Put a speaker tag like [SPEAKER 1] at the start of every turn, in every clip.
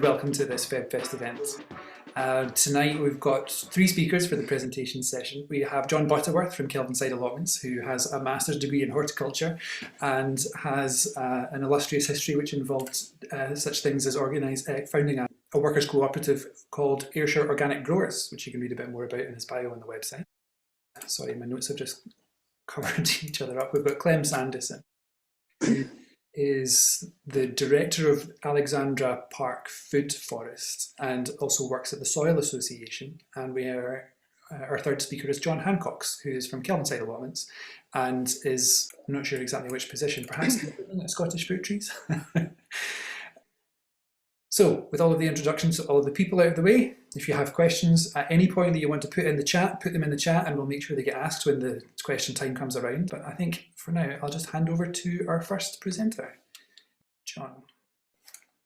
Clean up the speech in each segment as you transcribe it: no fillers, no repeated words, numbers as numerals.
[SPEAKER 1] and welcome to this FebFest event. Tonight we've got three speakers for the presentation session. We have John Butterworth from Glasgow Allotments, who has a master's degree in horticulture and has an illustrious history which involved such things as founding a workers' cooperative called Ayrshire Organic Growers, which you can read a bit more about in his bio on the website. Sorry, my notes have just covered each other up. We've got Clem Sandison, who is the director of Alexandra Park Food Forest and also works at the Soil Association. And our third speaker is John Hancox, who is from Glasgow Allotments and is, I'm not sure exactly which position, perhaps looking at Scottish fruit trees. So, with all of the introductions to all of the people out of the way, if you have questions at any point that you want to put in the chat, put them in the chat and we'll make sure they get asked when the question time comes around. But I think for now, I'll just hand over to our first presenter, John.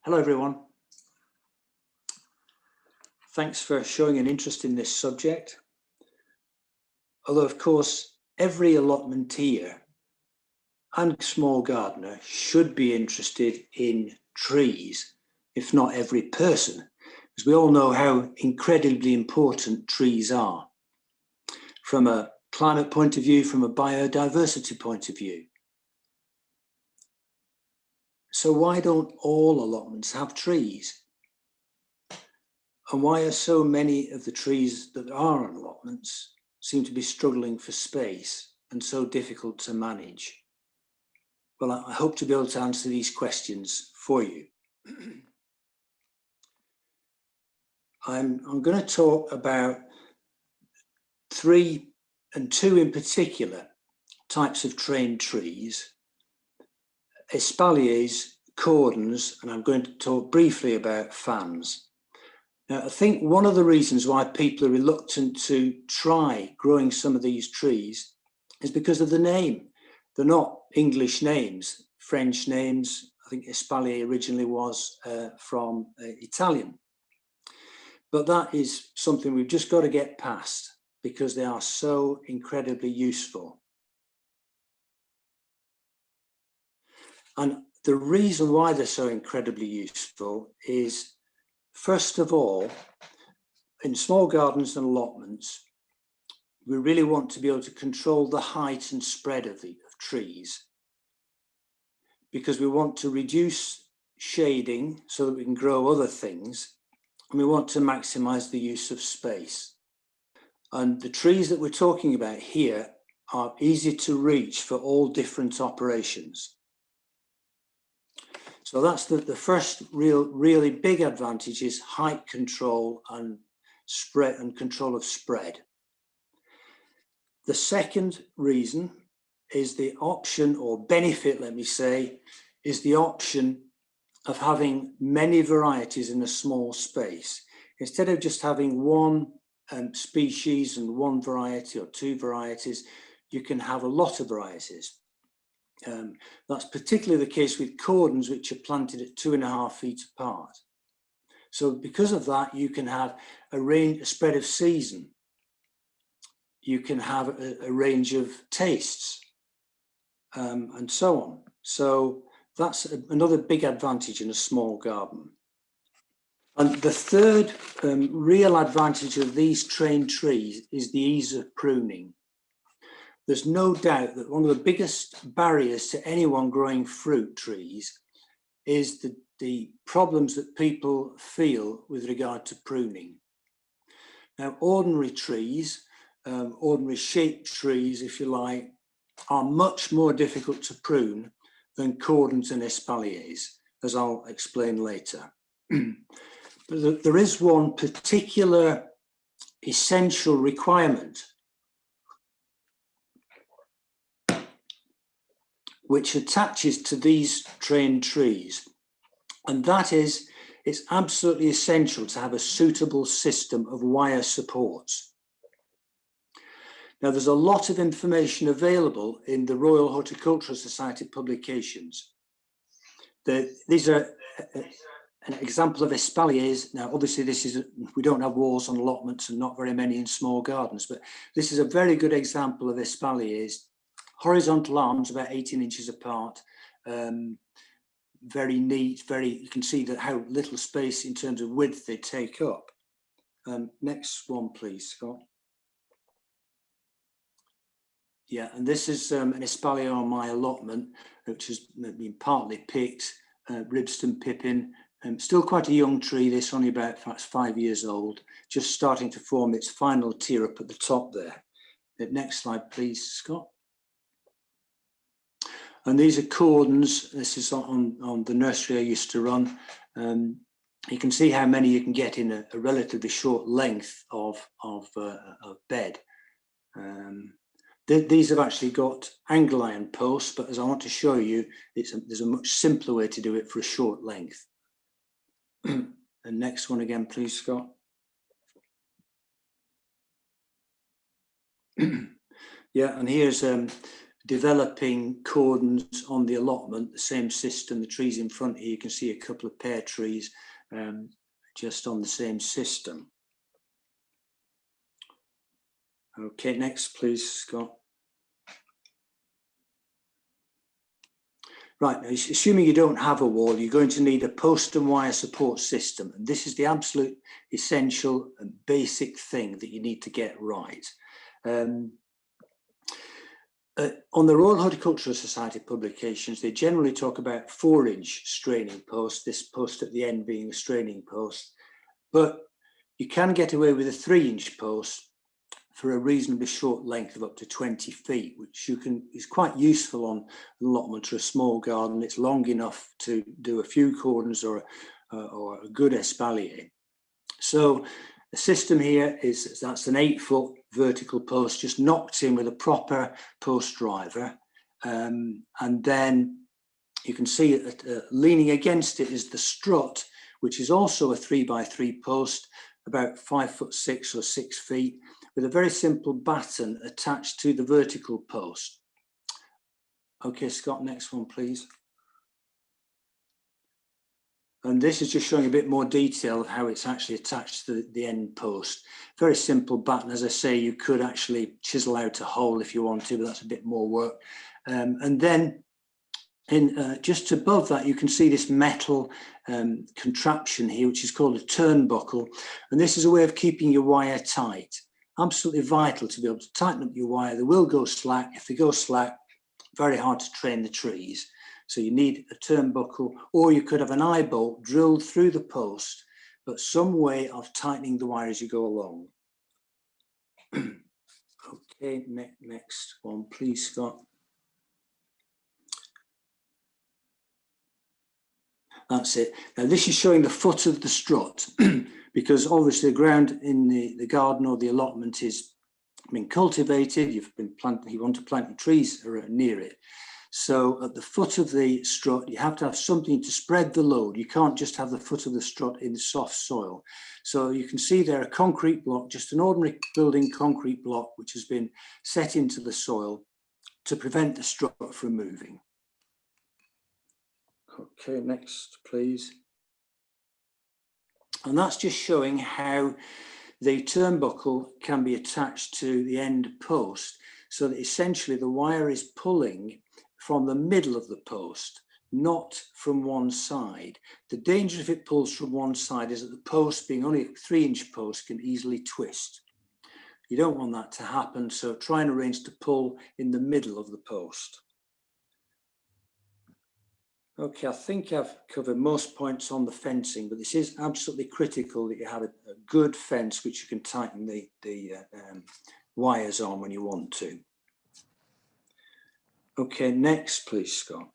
[SPEAKER 2] Hello, everyone. Thanks for showing an interest in this subject. Although, of course, every allotmenteer and small gardener should be interested in trees, if not every person, because we all know how incredibly important trees are from a climate point of view, from a biodiversity point of view. So why don't all allotments have trees? And why are so many of the trees that are on allotments seem to be struggling for space and so difficult to manage? Well, I hope to be able to answer these questions for you. I'm going to talk about two in particular types of trained trees: espaliers, cordons, and I'm going to talk briefly about fans. Now, I think one of the reasons why people are reluctant to try growing some of these trees is because of the name. They're not English names, French names. I think espalier originally was from Italian. But that is something we've just got to get past because they are so incredibly useful. And the reason why they're so incredibly useful is, first of all, in small gardens and allotments, we really want to be able to control the height and spread of trees because we want to reduce shading so that we can grow other things. And we want to maximize the use of space. And the trees that we're talking about here are easy to reach for all different operations. So that's the first really big advantage is height control and spread and control of spread. The second reason is the option or benefit, let me say, is the option of having many varieties in a small space. Instead of just having one species and one variety or two varieties, you can have a lot of varieties. That's particularly the case with cordons, which are planted at 2.5 feet apart. So because of that, you can have a spread of season. You can have a range of tastes and so on. So that's another big advantage in a small garden. And the third real advantage of these trained trees is the ease of pruning. There's no doubt that one of the biggest barriers to anyone growing fruit trees is the problems that people feel with regard to pruning. Now, ordinary trees, ordinary shaped trees, if you like, are much more difficult to prune than cordons and espaliers, as I'll explain later. But there is one particular essential requirement which attaches to these trained trees, and that is it's absolutely essential to have a suitable system of wire supports. Now, there's a lot of information available in the Royal Horticultural Society publications. These are an example of espaliers. Now, obviously, we don't have walls on allotments and not very many in small gardens, but this is a very good example of espaliers. Horizontal arms about 18 inches apart, very neat, you can see that how little space in terms of width they take up. Next one, please, Scott. Yeah, and this is an espalier on my allotment, which has been partly picked, Ribston pippin. Still quite a young tree, this, only about 5 years old, just starting to form its final tier up at the top there. Next slide, please, Scott. And these are cordons. This is on the nursery I used to run. You can see how many you can get in a relatively short length of bed. These have actually got angle iron posts, but as I want to show you, there's a much simpler way to do it for a short length. And next one again, please, Scott. Yeah, and here's developing cordons on the allotment, the same system. The trees in front here, you can see a couple of pear trees just on the same system. Okay, next, please, Scott. Right, now, assuming you don't have a wall, you're going to need a post and wire support system. And this is the absolute essential and basic thing that you need to get right. On the Royal Horticultural Society publications, they generally talk about 4-inch straining posts, this post at the end being a straining post, but you can get away with a 3-inch post for a reasonably short length of up to 20 feet, which is quite useful on an allotment or a small garden. It's long enough to do a few cordons or a good espalier. So the system here that's an 8-foot vertical post just knocked in with a proper post driver, and then you can see leaning against it is the strut, which is also a 3x3 post, about 5'6" or 6 feet, with a very simple batten attached to the vertical post. Okay, Scott, next one, please. And this is just showing a bit more detail of how it's actually attached to the end post. Very simple batten. As I say, you could actually chisel out a hole if you want to, but that's a bit more work. And then just above that, you can see this metal contraption here, which is called a turnbuckle. And this is a way of keeping your wire tight. Absolutely vital to be able to tighten up your wire. They will go slack. If they go slack, very hard to train the trees. So you need a turnbuckle, or you could have an eye bolt drilled through the post, but some way of tightening the wire as you go along. Okay, next one, please, Scott. That's it. Now this is showing the foot of the strut, because obviously the ground in the garden or the allotment is been cultivated. You want to plant your trees near it. So at the foot of the strut, you have to have something to spread the load. You can't just have the foot of the strut in the soft soil. So you can see there a concrete block, just an ordinary building concrete block, which has been set into the soil to prevent the strut from moving. Okay, next, please. And that's just showing how the turnbuckle can be attached to the end post, so that essentially the wire is pulling from the middle of the post, not from one side. The danger if it pulls from one side is that the post, being only a 3-inch post, can easily twist. You don't want that to happen, so try and arrange to pull in the middle of the post. Okay, I think I've covered most points on the fencing, but this is absolutely critical that you have a good fence which you can tighten the wires on when you want to. Okay, next, please, Scott.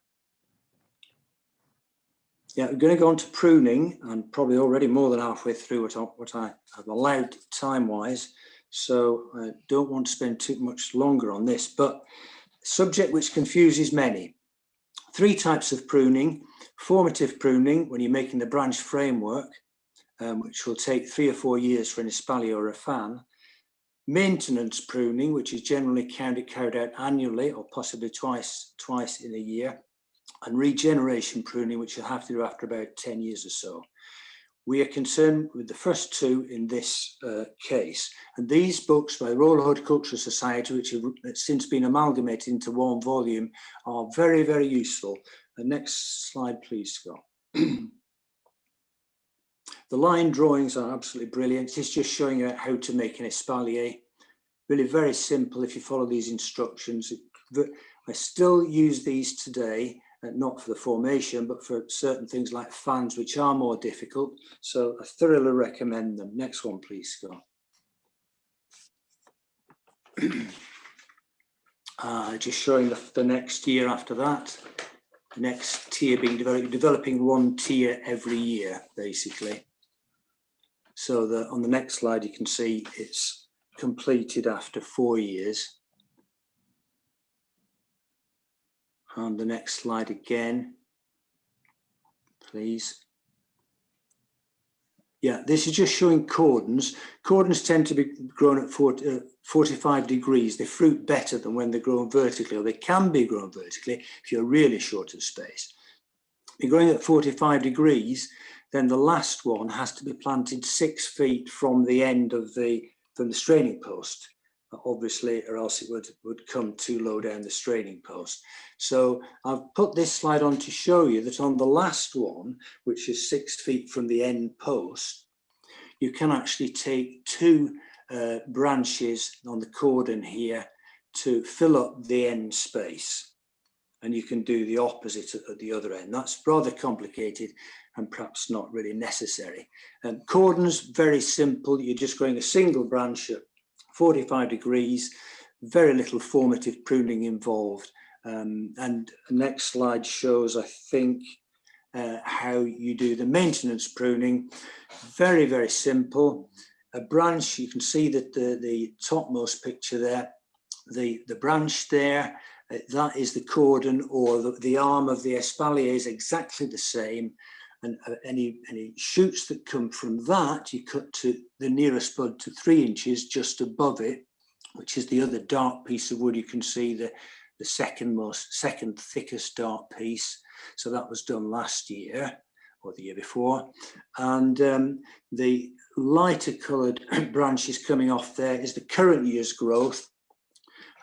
[SPEAKER 2] Yeah, we're going to go on to pruning. I'm probably already more than halfway through what I have allowed time-wise, so I don't want to spend too much longer on this, but a subject which confuses many. 3 types of pruning: formative pruning, when you're making the branch framework, which will take 3 or 4 years for an espalier or a fan; maintenance pruning, which is generally carried out annually or possibly twice in a year; and regeneration pruning, which you'll have to do after about 10 years or so. We are concerned with the first 2 in this case. And these books by the Royal Horticultural Society, which have since been amalgamated into one volume, are very, very useful. Next slide, please, Scott. The line drawings are absolutely brilliant. It's just showing you how to make an espalier. Really very simple if you follow these instructions. I still use these today, not for the formation, but for certain things like fans, which are more difficult. So I thoroughly recommend them. Next one, please, Scott. Just showing the next year after that. The next tier being developing one tier every year, basically. So on the next slide, you can see it's completed after 4 years. On the next slide again, please. Yeah, this is just showing cordons. Cordons tend to be grown at 45 degrees. They fruit better than when they're grown vertically, or they can be grown vertically if you're really short of space. If you're growing at 45 degrees, then the last one has to be planted 6 feet from the end of from the straining post, obviously, or else it would come too low down the straining post. So I've put this slide on to show you that on the last one, which is 6 feet from the end post, you can actually take 2 branches on the cordon here to fill up the end space. And you can do the opposite at the other end. That's rather complicated and perhaps not really necessary. Cordons, very simple. You're just growing a single branch at 45 degrees, very little formative pruning involved. And the next slide shows, I think, how you do the maintenance pruning. Very, very simple. A branch, you can see that the topmost picture there, the branch there, that is the cordon, or the arm of the espalier is exactly the same. And any shoots that come from that, you cut to the nearest bud to 3 inches just above it, which is the other dark piece of wood. You can see the second thickest dark piece. So that was done last year or the year before. And the lighter coloured branches coming off there is the current year's growth.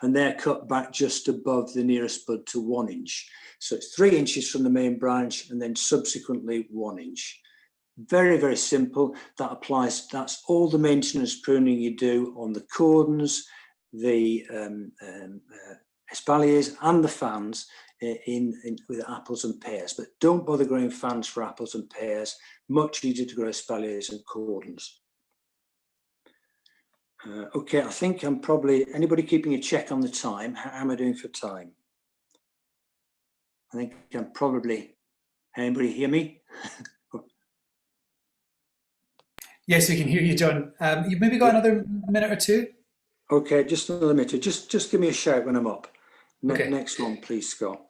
[SPEAKER 2] And they're cut back just above the nearest bud to 1 inch. So it's 3 inches from the main branch and then subsequently 1 inch. Very, very simple. That applies, that's all the maintenance pruning you do on the cordons, the espaliers and the fans with apples and pears. But don't bother growing fans for apples and pears. Much easier to grow espaliers and cordons. Okay, I think I'm probably, anybody keeping a check on the time? How am I doing for time? I think I'm probably, anybody hear me?
[SPEAKER 1] Yes, we can hear you, John. You've maybe got another minute or two? Okay,
[SPEAKER 2] just another minute. Just give me a shout when I'm up.
[SPEAKER 1] Okay.
[SPEAKER 2] Next one, please, Scott.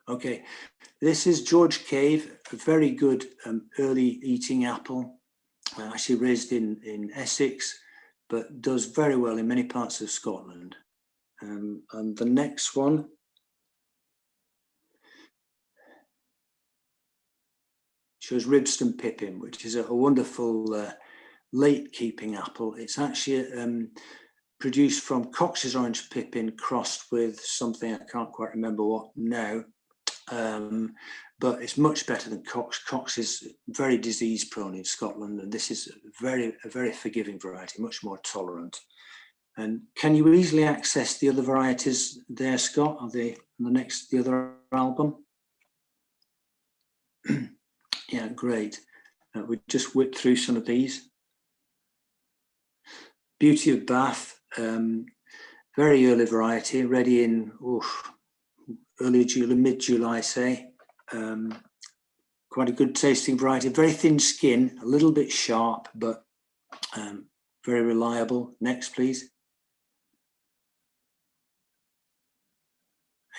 [SPEAKER 2] Okay, this is George Cave, a very good early eating apple, actually raised in Essex, but does very well in many parts of Scotland. And the next one shows Ribston Pippin, which is a wonderful late keeping apple. It's actually produced from Cox's orange pippin crossed with something I can't quite remember what now. But it's much better than Cox. Cox is very disease prone in Scotland, and this is a very forgiving variety, much more tolerant. And can you easily access the other varieties there, Scott? Are they on the other album? Yeah, great. We just whipped through some of these. Beauty of Bath, very early variety, ready in early July, mid-July, say. Quite a good tasting variety, very thin skin, a little bit sharp, but very reliable. Next, please.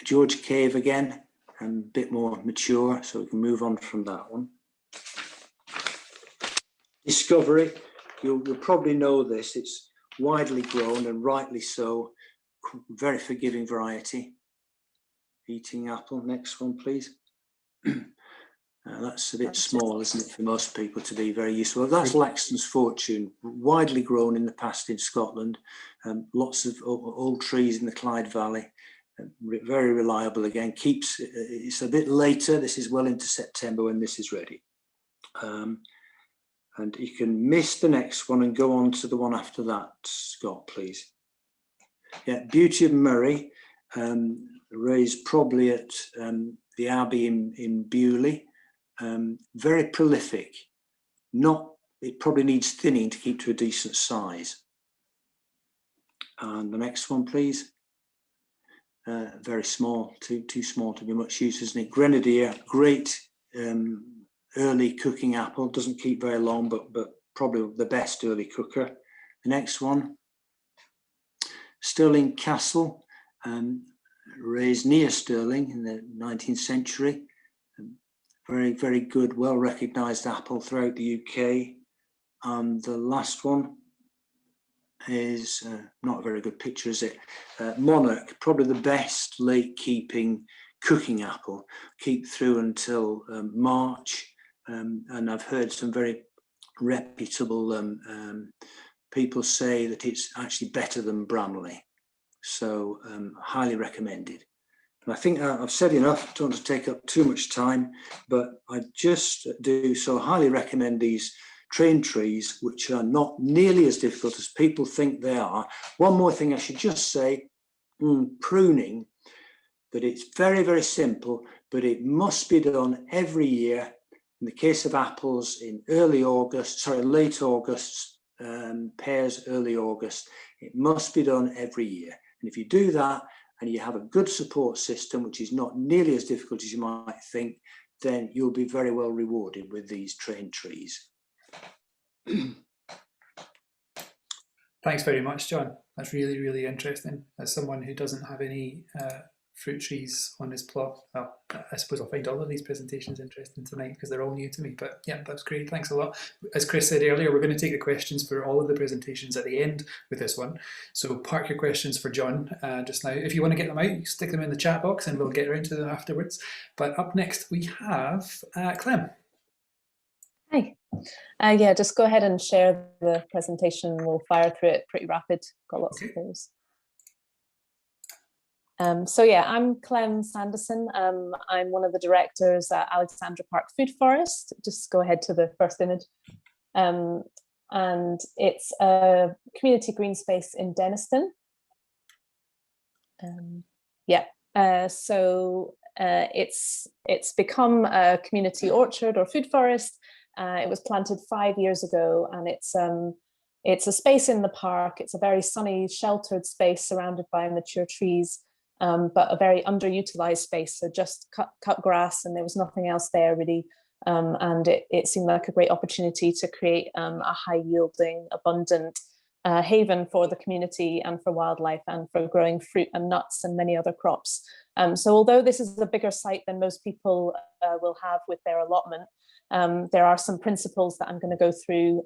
[SPEAKER 2] George Cave again, and a bit more mature, so we can move on from that one. Discovery, you'll probably know this, it's widely grown and rightly so, very forgiving variety. Eating apple, next one please. That's a bit small, isn't it, for most people to be very useful. That's Laxton's Fortune, widely grown in the past in Scotland. Lots of old trees in the Clyde Valley. Very reliable again. It's a bit later. This is well into September when this is ready. And you can miss the next one and go on to the one after that, Scott, please. Yeah, Beauty of Murray, raised probably at the Abbey in Bewley. Very prolific. It probably needs thinning to keep to a decent size. And the next one, please. Very small, too small to be much use, isn't it? Grenadier, great early cooking apple. Doesn't keep very long, but probably the best early cooker. The next one. Stirling Castle, raised near Stirling in the 19th century. Very, very good, well-recognised apple throughout the UK. And the last one is not a very good picture, is it? Monarch, probably the best late-keeping cooking apple. Keep through until March. And I've heard some very reputable people say that it's actually better than Bramley. So highly recommended. And I think I've said enough. I don't want to take up too much time, but I just do so highly recommend these train trees, which are not nearly as difficult as people think they are. One more thing I should just say, pruning, that it's very, very simple, but it must be done every year. In the case of apples in late August, pears early August, it must be done every year. And if you do that, and you have a good support system, which is not nearly as difficult as you might think, then you'll be very well rewarded with these trained trees.
[SPEAKER 1] Thanks very much, John. That's really, really interesting. As someone who doesn't have any fruit trees on his plot, well, I suppose I'll find all of these presentations interesting tonight because they're all new to me. But yeah, that's great. Thanks a lot. As Chris said earlier, we're going to take the questions for all of the presentations at the end with this one. So park your questions for John just now. If you want to get them out, you stick them in the chat box and we'll get around to them afterwards. But up next we have Clem.
[SPEAKER 3] Hi. Yeah, just go ahead and share the presentation. We'll fire through it pretty rapid. Got lots of those. So yeah, I'm Clem Sandison. I'm one of the directors at Alexandra Park Food Forest. Just go ahead to the first image. And it's a community green space in Dennistoun. So it's become a community orchard or food forest. It was planted 5 years ago, and it's a space in the park. It's a very sunny, sheltered space surrounded by mature trees. But a very underutilized space, so just cut grass, and there was nothing else there really. And it seemed like a great opportunity to create a high-yielding, abundant haven for the community and for wildlife and for growing fruit and nuts and many other crops. So although this is a bigger site than most people will have with their allotment, there are some principles that I'm going to go through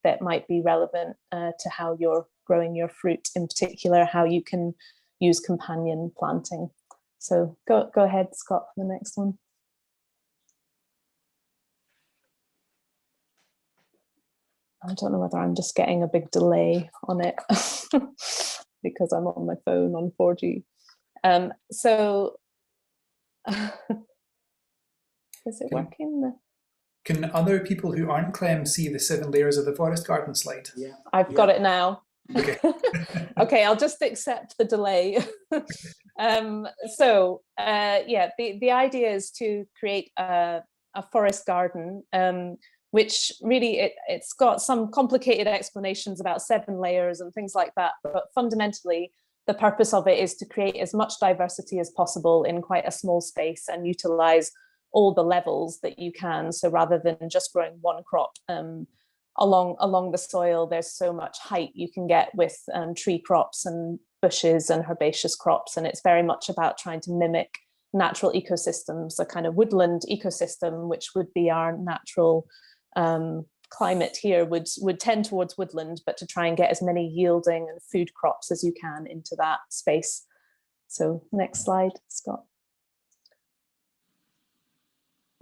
[SPEAKER 3] that might be relevant to how you're growing your fruit, in particular, how you can use companion planting. So go ahead, Scott, for the next one. I don't know whether I'm just getting a big delay on it because I'm on my phone on 4G. So is it working?
[SPEAKER 1] Can other people who aren't Clem see the 7 layers of the forest garden slide?
[SPEAKER 2] Yeah,
[SPEAKER 3] I've got it now.
[SPEAKER 1] Okay.
[SPEAKER 3] Okay, I'll just accept the delay. The idea is to create a forest garden, which really it's got some complicated explanations about 7 layers and things like that, but fundamentally the purpose of it is to create as much diversity as possible in quite a small space and utilize all the levels that you can. So rather than just growing one crop along the soil, there's so much height you can get with tree crops and bushes and herbaceous crops, and it's very much about trying to mimic natural ecosystems, a kind of woodland ecosystem, which would be our natural climate here, would tend towards woodland, but to try and get as many yielding and food crops as you can into that space. So next slide, Scott.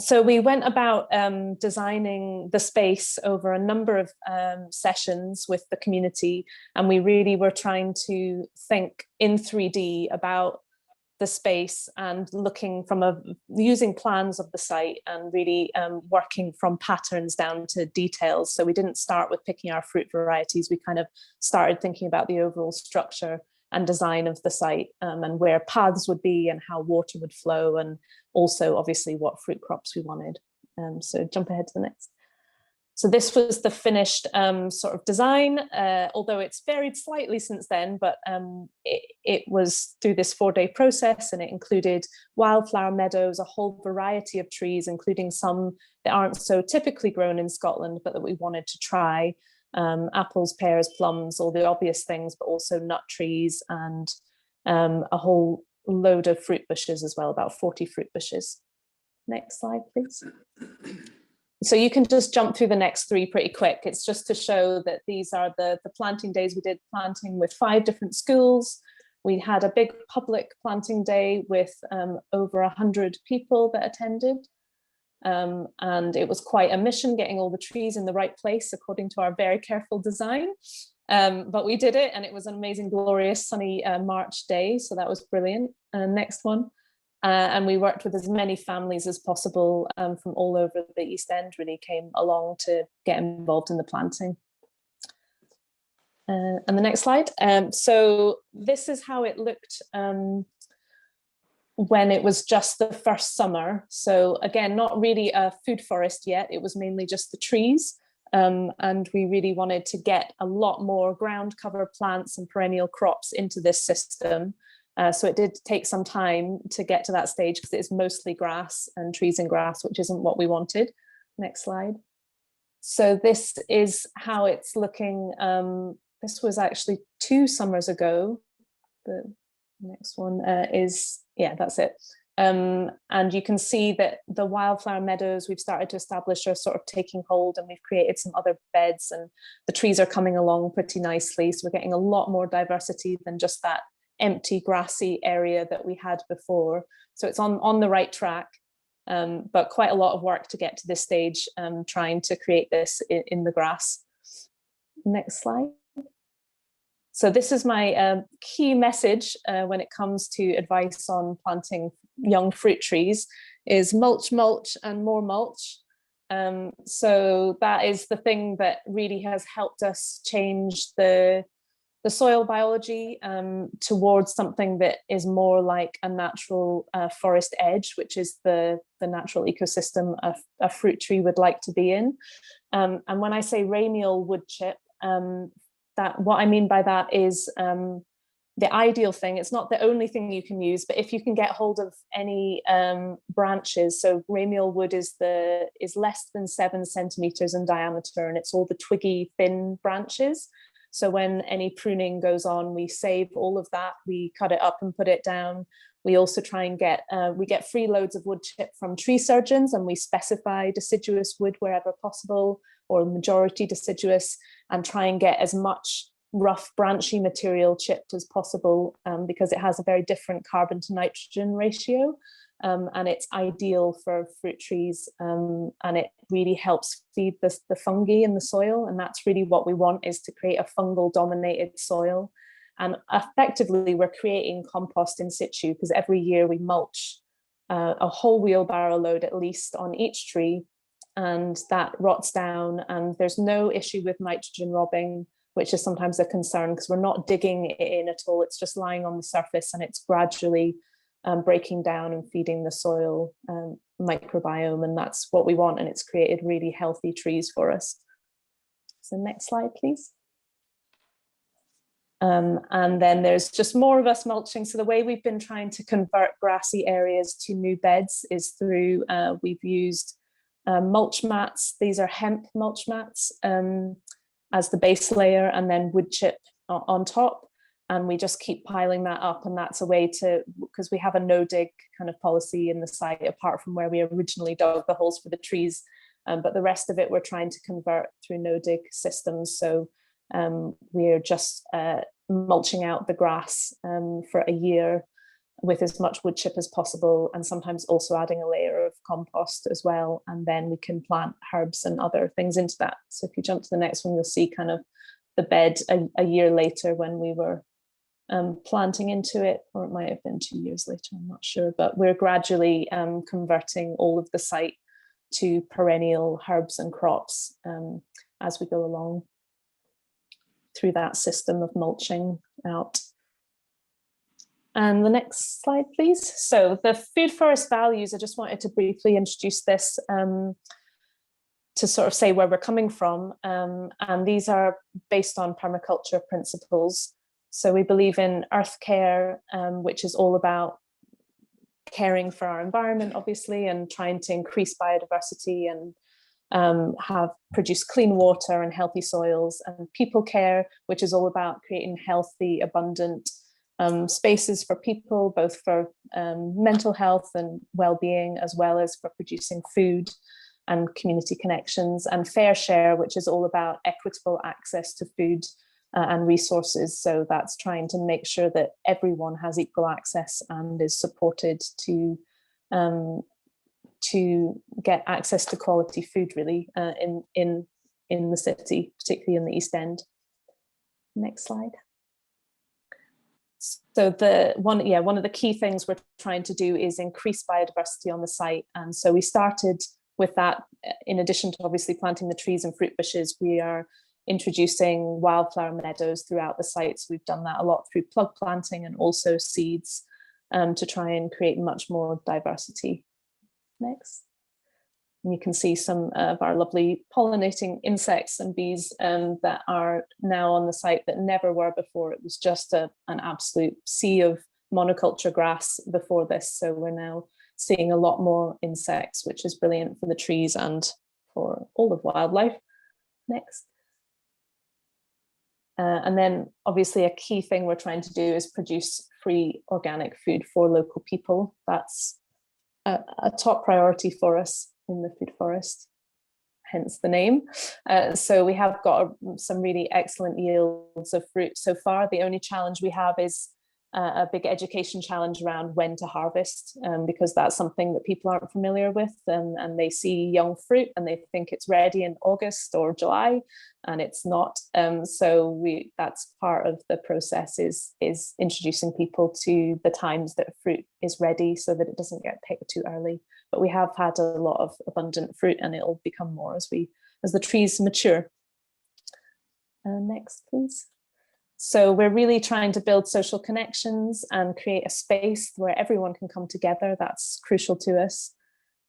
[SPEAKER 3] So we went about designing the space over a number of sessions with the community, and we really were trying to think in 3D about the space and looking from using plans of the site and really working from patterns down to details. So we didn't start with picking our fruit varieties. We kind of started thinking about the overall structure and design of the site, and where paths would be and how water would flow, and also obviously what fruit crops we wanted. So jump ahead to the next. So this was the finished sort of design, although it's varied slightly since then, but it was through this 4-day process, and it included wildflower meadows, a whole variety of trees, including some that aren't so typically grown in Scotland, but that we wanted to try. Apples, pears, plums, all the obvious things, but also nut trees and a whole load of fruit bushes as well, about 40 fruit bushes. Next slide, please. So you can just jump through the next 3 pretty quick. It's just to show that these are the planting days. We did planting with 5 different schools. We had a big public planting day with over 100 people that attended. And it was quite a mission getting all the trees in the right place according to our very careful design. But we did it, and it was an amazing, glorious, sunny March day. So that was brilliant. Next one. And we worked with as many families as possible from all over the East End, really came along to get involved in the planting. And the next slide. So this is how it looked when it was just the first summer. So again, not really a food forest yet. It was mainly just the trees. And we really wanted to get a lot more ground cover plants and perennial crops into this system. So it did take some time to get to that stage because it's mostly grass and trees and grass, which isn't what we wanted. Next slide. So this is how it's looking. This was actually 2 summers ago. The next one is, yeah, that's it. And you can see that the wildflower meadows we've started to establish are sort of taking hold, and we've created some other beds, and the trees are coming along pretty nicely. So we're getting a lot more diversity than just that empty grassy area that we had before. So it's on the right track, but quite a lot of work to get to this stage, trying to create this in the grass. Next slide. So this is my key message when it comes to advice on planting young fruit trees is mulch, mulch, and more mulch. So that is the thing that really has helped us change the soil biology towards something that is more like a natural forest edge, which is the natural ecosystem a fruit tree would like to be in. And when I say ramial wood chip, that what I mean by that is the ideal thing. It's not the only thing you can use, but if you can get hold of any branches, so ramial wood is less than 7 centimeters in diameter, and it's all the twiggy thin branches. So when any pruning goes on, we save all of that, we cut it up and put it down. We also try and we get free loads of wood chip from tree surgeons, and we specify deciduous wood wherever possible, or majority deciduous, and try and get as much rough branchy material chipped as possible, because it has a very different carbon to nitrogen ratio, and it's ideal for fruit trees, and it really helps feed the fungi in the soil, and that's really what we want, is to create a fungal dominated soil. And effectively we're creating compost in situ, because every year we mulch a whole wheelbarrow load at least on each tree, and that rots down, and there's no issue with nitrogen robbing, which is sometimes a concern because we're not digging it in at all. It's just lying on the surface, and it's gradually breaking down and feeding the soil microbiome, and that's what we want, and it's created really healthy trees for us. So next slide, please. And then there's just more of us mulching. So the way we've been trying to convert grassy areas to new beds is through, we've used mulch mats. These are hemp mulch mats as the base layer, and then wood chip on top. And we just keep piling that up, and that's a way to, because we have a no dig kind of policy in the site, apart from where we originally dug the holes for the trees. But the rest of it we're trying to convert through no dig systems. So we're just mulching out the grass for a year, with as much wood chip as possible, and sometimes also adding a layer of compost as well. And then we can plant herbs and other things into that. So if you jump to the next one, you'll see kind of the bed a year later when we were planting into it, or it might have been 2 years later, I'm not sure, but we're gradually converting all of the site to perennial herbs and crops as we go along through that system of mulching out. And the next slide, please. So the food forest values, I just wanted to briefly introduce this to sort of say where we're coming from. And these are based on permaculture principles. So we believe in earth care, which is all about caring for our environment, obviously, and trying to increase biodiversity and produce clean water and healthy soils. And people care, which is all about creating healthy, abundant spaces for people, both for mental health and well-being, as well as for producing food and community connections. And fair share, which is all about equitable access to food and resources. So that's trying to make sure that everyone has equal access and is supported to get access to quality food, really, in the city, particularly in the East End. Next slide. So one of the key things we're trying to do is increase biodiversity on the site. And so we started with that. In addition to obviously planting the trees and fruit bushes, we are introducing wildflower meadows throughout the sites. We've done that a lot through plug planting and also seeds to try and create much more diversity. Next. And you can see some of our lovely pollinating insects and bees that are now on the site that never were before. It was just an absolute sea of monoculture grass before this. So we're now seeing a lot more insects, which is brilliant for the trees and for all of wildlife. Next. And then obviously a key thing we're trying to do is produce free organic food for local people. That's a top priority for us in the food forest, hence the name. So we have got some really excellent yields of fruit so far. The only challenge we have is a big education challenge around when to harvest, because that's something that people aren't familiar with, and they see young fruit and they think it's ready in August or July, and it's not. So that's part of the process is introducing people to the times that fruit is ready so that it doesn't get picked too early. But we have had a lot of abundant fruit, and it'll become more as the trees mature. Next, please. So we're really trying to build social connections and create a space where everyone can come together. That's crucial to us.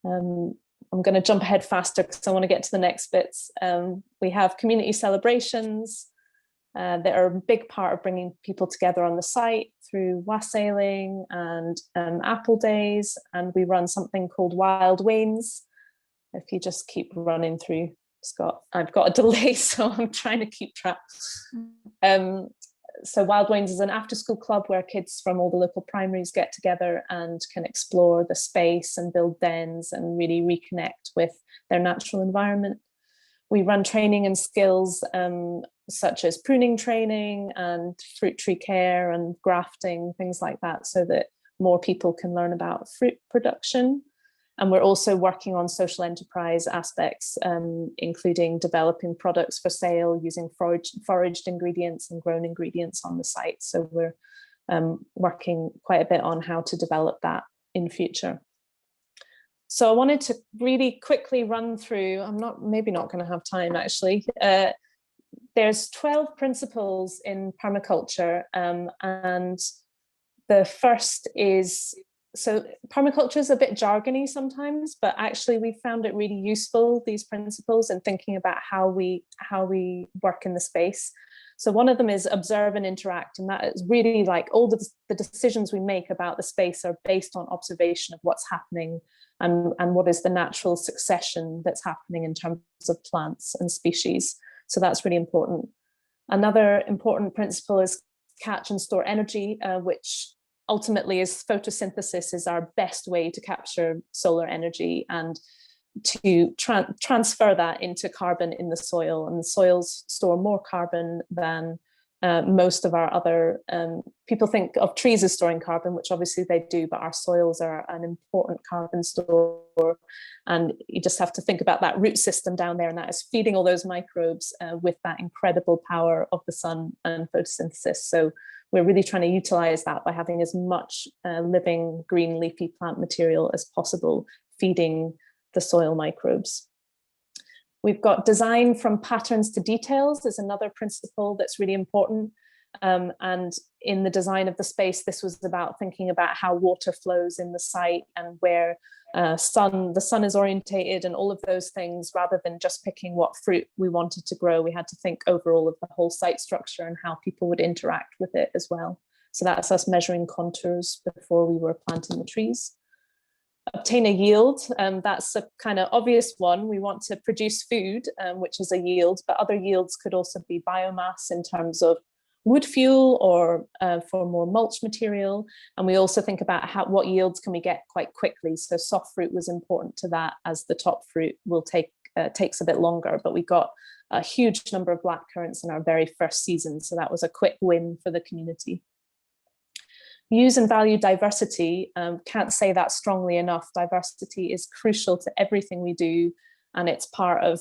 [SPEAKER 3] I'm going to jump ahead faster because I want to get to the next bits. We have community celebrations that are a big part of bringing people together on the site through wassailing and apple days. And we run something called Wild Wains. If you just keep running through, Scott, I've got a delay, so I'm trying to keep track. So Wild Wains is an after-school club where kids from all the local primaries get together and can explore the space and build dens and really reconnect with their natural environment. We run training and skills such as pruning training and fruit tree care and grafting, things like that, so that more people can learn about fruit production. And we're also working on social enterprise aspects, including developing products for sale using foraged ingredients and grown ingredients on the site. So we're working quite a bit on how to develop that in future. So I wanted to really quickly run through, maybe not going to have time actually. There's 12 principles in permaculture, and the first is, so permaculture is a bit jargony sometimes, but actually we found it really useful, these principles, in thinking about how we work in the space. So one of them is observe and interact, and that is really like all the decisions we make about the space are based on observation of what's happening and what is the natural succession that's happening in terms of plants and species. So that's really important. Another important principle is catch and store energy, which ultimately is photosynthesis is our best way to capture solar energy and to transfer that into carbon in the soil. And the soils store more carbon than most of our other, people think of trees as storing carbon, which obviously they do, but our soils are an important carbon store. And you just have to think about that root system down there, and that is feeding all those microbes with that incredible power of the sun and photosynthesis. So we're really trying to utilize that by having as much living green leafy plant material as possible, feeding the soil microbes. We've got design from patterns to details is another principle that's really important. And in the design of the space, this was about thinking about how water flows in the site and where the sun is orientated and all of those things, rather than just picking what fruit we wanted to grow. We had to think overall of the whole site structure and how people would interact with it as well. So that's us measuring contours before we were planting the trees. Obtain a yield, that's a kind of obvious one. We want to produce food, which is a yield, but other yields could also be biomass in terms of wood fuel or for more mulch material. And we also think about what yields can we get quite quickly. So soft fruit was important to that, as the top fruit will takes a bit longer, but we got a huge number of blackcurrants in our very first season. So that was a quick win for the community. Use and value diversity. Can't say that strongly enough. Diversity is crucial to everything we do, and it's part of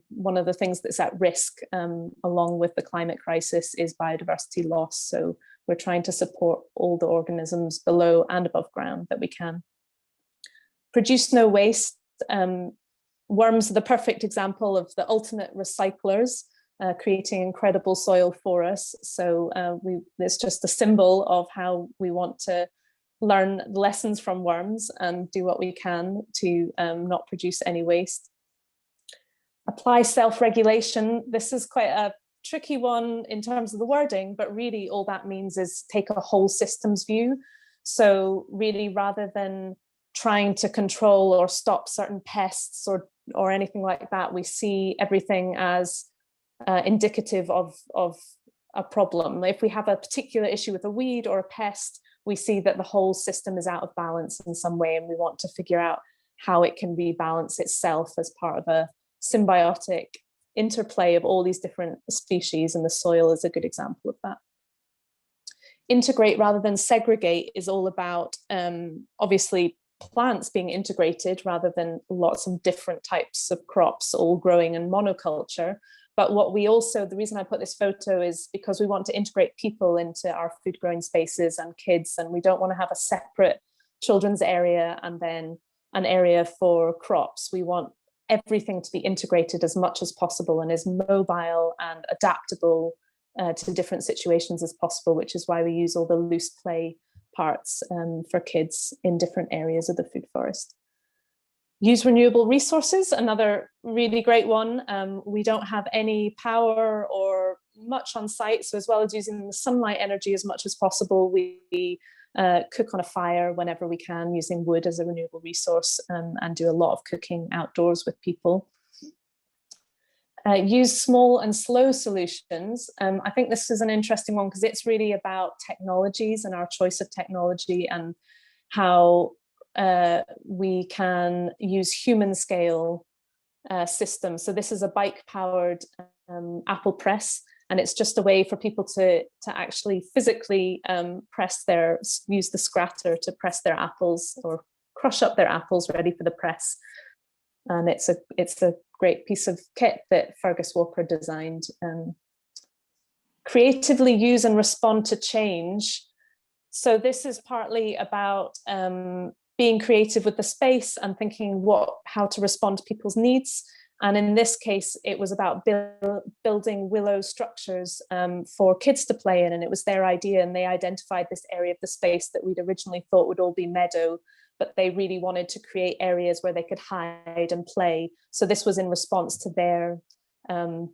[SPEAKER 3] one of the things that's at risk along with the climate crisis is biodiversity loss. So we're trying to support all the organisms below and above ground that we can. Produce no waste. Worms are the perfect example of the ultimate recyclers. Creating incredible soil for us. So it's just a symbol of how we want to learn lessons from worms and do what we can to not produce any waste. Apply self-regulation. This is quite a tricky one in terms of the wording, but really all that means is take a whole systems view. So really, rather than trying to control or stop certain pests or anything like that, we see everything as indicative of a problem. If we have a particular issue with a weed or a pest, we see that the whole system is out of balance in some way, and we want to figure out how it can rebalance itself as part of a symbiotic interplay of all these different species, and the soil is a good example of that. Integrate rather than segregate is all about obviously plants being integrated rather than lots of different types of crops all growing in monoculture. But what we also, the reason I put this photo is because we want to integrate people into our food growing spaces and kids, and we don't want to have a separate children's area and then an area for crops. We want everything to be integrated as much as possible and as mobile and adaptable to different situations as possible, which is why we use all the loose play parts for kids in different areas of the food forest. Use renewable resources, another really great one. We don't have any power or much on site, so as well as using the sunlight energy as much as possible, we cook on a fire whenever we can, using wood as a renewable resource, and do a lot of cooking outdoors with people. Use small and slow solutions. I think this is an interesting one because it's really about technologies and our choice of technology and how we can use human scale systems. So this is a bike powered apple press, and it's just a way for people to actually physically use the scratter to press their apples or crush up their apples ready for the press. And it's a great piece of kit that Fergus Walker designed. Creatively use and respond to change. So this is partly about being creative with the space and thinking how to respond to people's needs. And in this case, it was about building willow structures for kids to play in. And it was their idea, and they identified this area of the space that we'd originally thought would all be meadow, but they really wanted to create areas where they could hide and play. So this was in response to their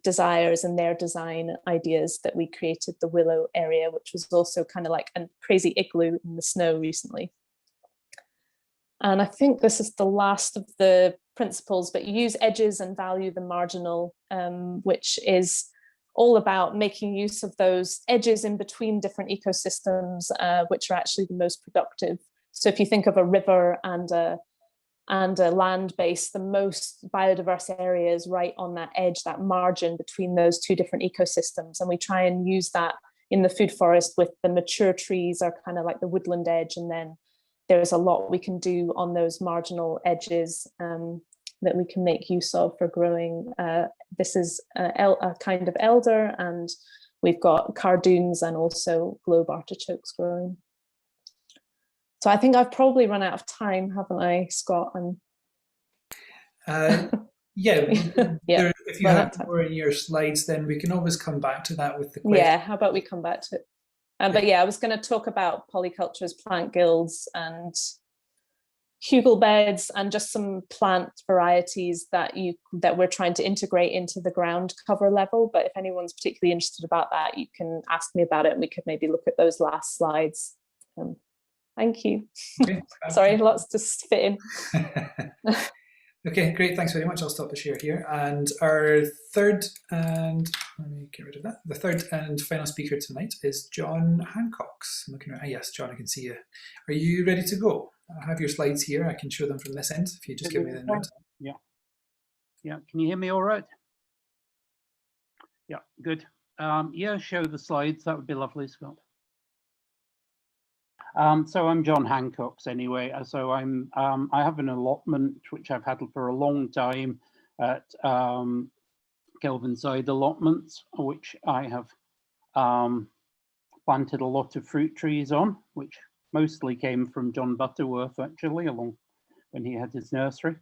[SPEAKER 3] desires and their design ideas that we created the willow area, which was also kind of like a crazy igloo in the snow recently. And I think this is the last of the principles, but use edges and value the marginal, which is all about making use of those edges in between different ecosystems, which are actually the most productive. So if you think of a river and and a land base, the most biodiverse areas right on that edge, that margin between those two different ecosystems. And we try and use that in the food forest with the mature trees are kind of like the woodland edge. And then there's a lot we can do on those marginal edges that we can make use of for growing. This is a kind of elder, and we've got cordons and also globe artichokes growing. So I think I've probably run out of time, haven't I, Scott?
[SPEAKER 1] Yeah,
[SPEAKER 3] Yeah,
[SPEAKER 1] if you have more in your slides, then we can always come back to that with the question.
[SPEAKER 3] Yeah, how about we come back to it? But yeah, I was going to talk about polycultures, plant guilds, and hugel beds, and just some plant varieties that we're trying to integrate into the ground cover level. But if anyone's particularly interested about that, you can ask me about it, and we could maybe look at those last slides. Thank you. Okay. Sorry, lots to fit in.
[SPEAKER 1] Okay, great. Thanks very much. I'll stop the share here. And our third and let me get rid of that. The third and final speaker tonight is John Hancox. I'm looking around. Yes, John, I can see you. Are you ready to go? I have your slides here. I can show them from this end if you just give me the nod.
[SPEAKER 4] Yeah. Yeah. Can you hear me all right? Yeah, good. Yeah, show the slides. That would be lovely, Scott. So I'm John Hancox anyway. So I have an allotment which I've had for a long time at Kelvinside Allotments, which I have planted a lot of fruit trees on, which mostly came from John Butterworth actually, along when he had his nursery.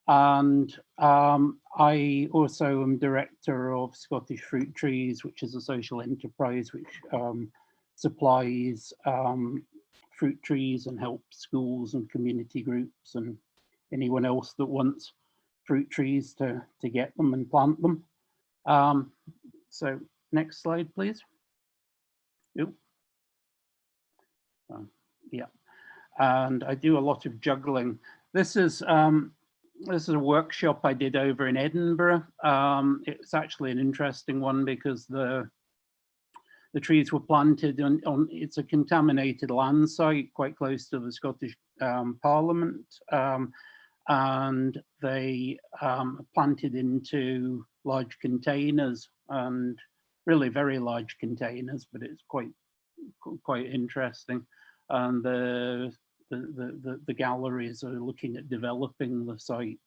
[SPEAKER 4] And I also am director of Scottish Fruit Trees, which is a social enterprise which supplies fruit trees and helps schools and community groups and anyone else that wants fruit trees to get them and plant them. So next slide, please. Yep. Yeah, and I do a lot of juggling. This is a workshop I did over in Edinburgh. It's actually an interesting one because the trees were planted on it's a contaminated land site quite close to the Scottish Parliament, and they planted into large containers, and really very large containers, but it's quite interesting. And the galleries are looking at developing the site.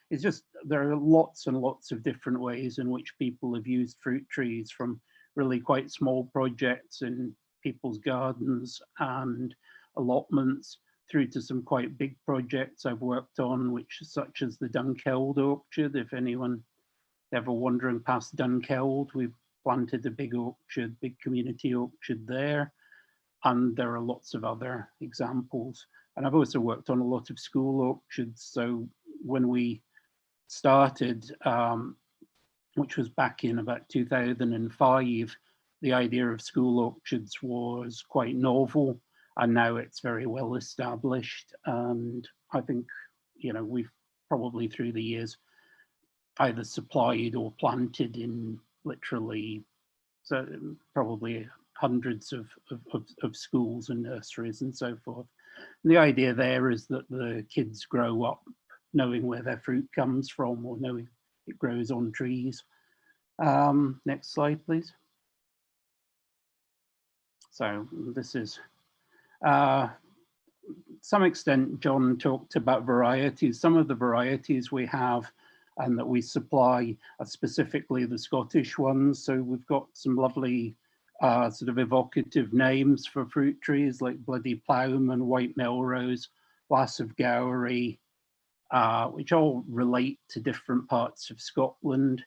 [SPEAKER 4] It's just, there are lots and lots of different ways in which people have used fruit trees, from really quite small projects in people's gardens and allotments through to some quite big projects I've worked on, which such as the Dunkeld orchard. If anyone ever wandering past Dunkeld, we've planted a big orchard, big community orchard there. And there are lots of other examples. And I've also worked on a lot of school orchards. So when we started, which was back in about 2005, the idea of school orchards was quite novel, and now it's very well established. And I think, you know, we've probably through the years either supplied or planted in literally, so probably hundreds of schools and nurseries and so forth. And the idea there is that the kids grow up knowing where their fruit comes from, or knowing it grows on trees. Next slide, please. So this is, some extent, John talked about varieties. Some of the varieties we have and that we supply are specifically the Scottish ones. So we've got some lovely sort of evocative names for fruit trees like Bloody Ploughman, White Melrose, Lass of Gowrie, which all relate to different parts of Scotland.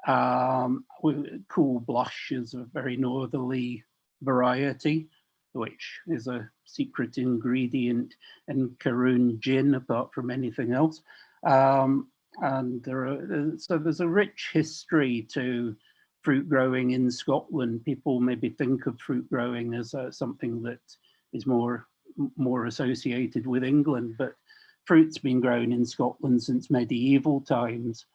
[SPEAKER 4] Cool Blush is a very northerly variety, which is a secret ingredient in Caroon gin, apart from anything else. And so there's a rich history to fruit growing in Scotland. People maybe think of fruit growing as something that is more associated with England, but fruit's been grown in Scotland since medieval times.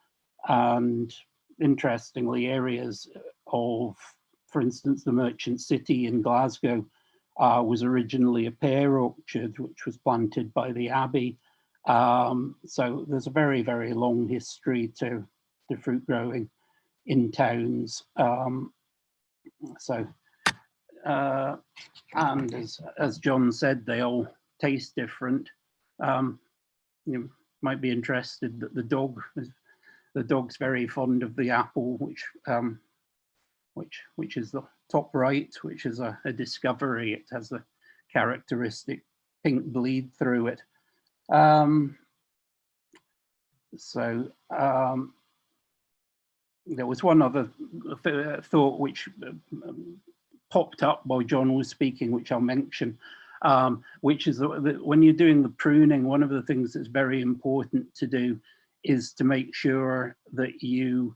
[SPEAKER 4] And interestingly, areas of, for instance, the Merchant City in Glasgow was originally a pear orchard, which was planted by the Abbey. So there's a very, very long history to fruit growing in towns. And as John said, they all taste different. You might be interested that the dog's very fond of the apple, which is the top right, which is a discovery. It has the characteristic pink bleed through it. There was one other thought which popped up while John was speaking, which I'll mention, which is that when you're doing the pruning, one of the things that's very important to do is to make sure that you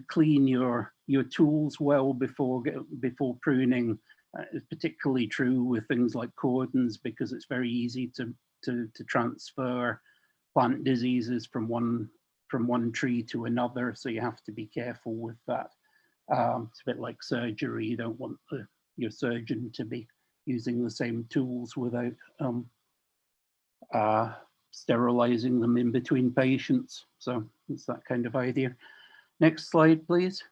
[SPEAKER 4] clean your tools well before pruning. It's particularly true with things like cordons, because it's very easy to transfer plant diseases from one tree to another. So you have to be careful with that. It's a bit like surgery. You don't want your surgeon to be using the same tools without sterilizing them in between patients. So it's that kind of idea. Next slide, please.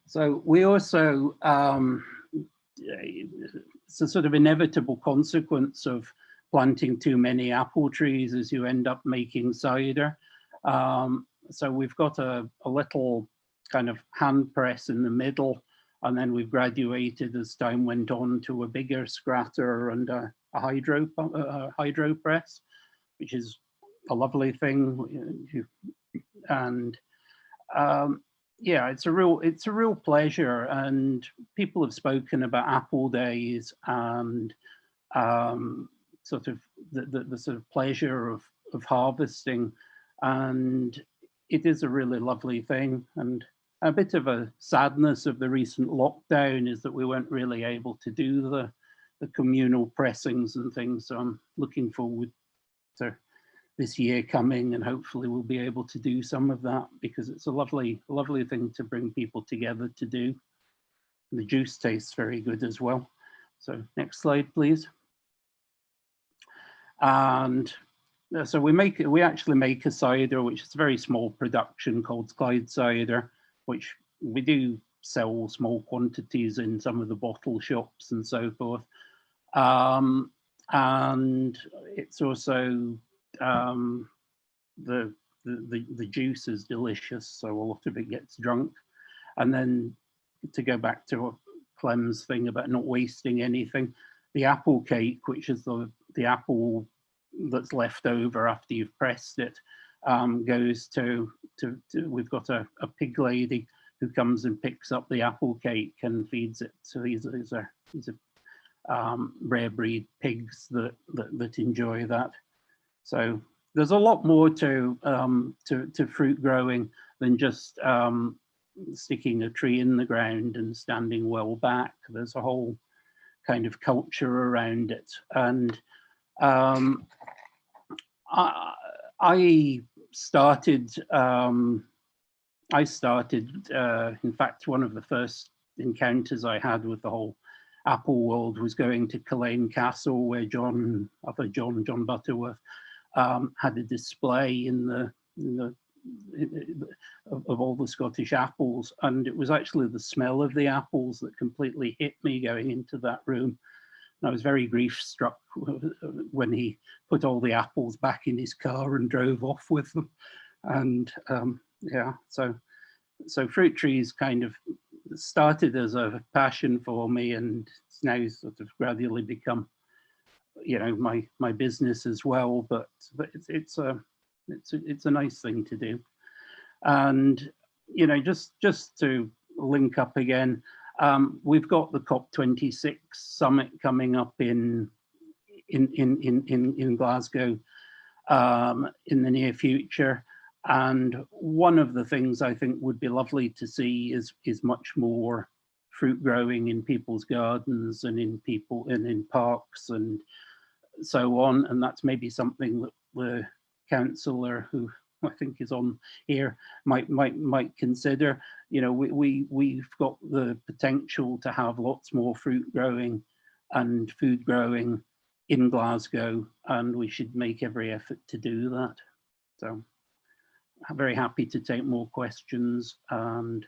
[SPEAKER 4] So we also, it's a sort of inevitable consequence of planting too many apple trees as you end up making cider. So we've got a little kind of hand press in the middle, and then we've graduated as time went on to a bigger scratter and a hydro press, which is a lovely thing. And yeah, it's a real pleasure. And people have spoken about apple days and sort of the sort of pleasure of harvesting, and it is a really lovely thing. And a bit of a sadness of the recent lockdown is that we weren't really able to do the communal pressings and things. So I'm looking forward to this year coming, and hopefully we'll be able to do some of that, because it's a lovely thing to bring people together to do. And the juice tastes very good as well. So next slide, please. And so we actually make a cider, which is a very small production called Clyde cider, which we do sell small quantities in some of the bottle shops and so forth. And it's also the juice is delicious, so a lot of it gets drunk. And then to go back to Clem's thing about not wasting anything, the apple cake, which is the apple that's left over after you've pressed it, goes to we've got a pig lady who comes and picks up the apple cake and feeds it. So these are rare breed pigs that enjoy that. So there's a lot more to fruit growing than just sticking a tree in the ground and standing well back. There's a whole kind of culture around it. And I started, in fact, one of the first encounters I had with the whole apple world was going to Culzean Castle, where John Butterworth had a display of all the Scottish apples, and it was actually the smell of the apples that completely hit me going into that room. And I was very grief struck when he put all the apples back in his car and drove off with them. And yeah, so fruit trees kind of started as a passion for me, and it's now sort of gradually become, you know, my business as well. But it's a nice thing to do. And you know, just to link up again, we've got the COP26 summit coming up in Glasgow in the near future. And one of the things I think would be lovely to see is much more fruit growing in people's gardens and in parks and so on. And that's maybe something that the councillor, who I think is on here, might consider. You know, we've got the potential to have lots more fruit growing and food growing in Glasgow, and we should make every effort to do that. So I'm very happy to take more questions, and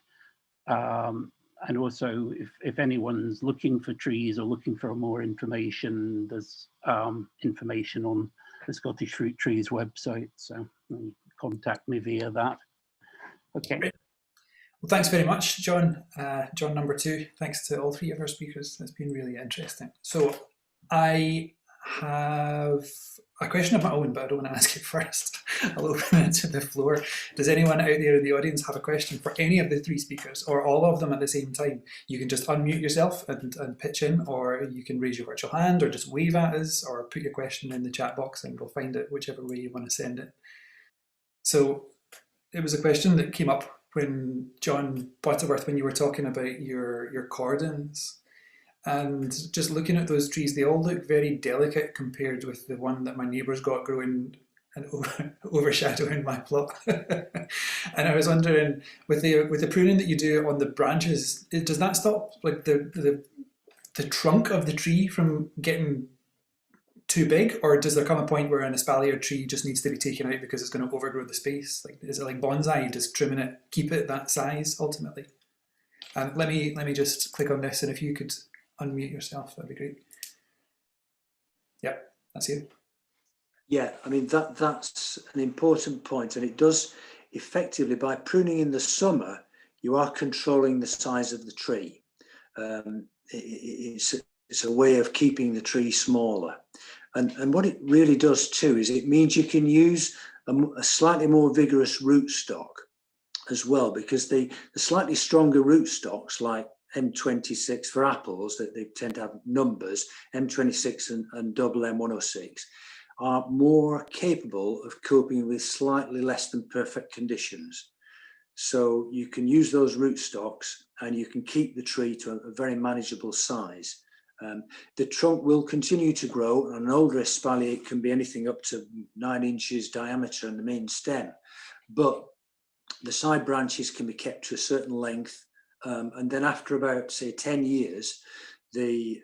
[SPEAKER 4] also if anyone's looking for trees or looking for more information, there's information on the Scottish Fruit Trees website, so contact me via that. Okay.
[SPEAKER 1] Great. Well, thanks very much, John. John number 2. Thanks to all 3 of our speakers. It's been really interesting. So I have a question of my own, but I don't want to ask it first. I'll open it to the floor. Does anyone out there in the audience have a question for any of the 3 speakers, or all of them at the same time? You can just unmute yourself and pitch in, or you can raise your virtual hand, or just wave at us, or put your question in the chat box and we'll find it whichever way you want to send it. So it was a question that came up when John Butterworth, when you were talking about your cordons. And just looking at those trees, they all look very delicate compared with the one that my neighbour's got growing and overshadowing my plot. And I was wondering, with the pruning that you do on the branches, does that stop like the trunk of the tree from getting too big, or does there come a point where an espalier tree just needs to be taken out because it's going to overgrow the space? Like, is it like bonsai, just trimming it, keep it that size ultimately? And let me just click on this, and if you could unmute yourself, that'd be great. Yep, that's you.
[SPEAKER 2] Yeah, I mean, that's an important point, and it does effectively, by pruning in the summer, you are controlling the size of the tree. It's a way of keeping the tree smaller. And what it really does too is it means you can use a slightly more vigorous rootstock as well, because the slightly stronger rootstocks like M26 for apples, that they tend to have numbers, M26 and double M106, are more capable of coping with slightly less than perfect conditions. So you can use those rootstocks and you can keep the tree to a very manageable size. The trunk will continue to grow. An older espalier can be anything up to 9 inches diameter in the main stem, but the side branches can be kept to a certain length. And then after about, say, 10 years, the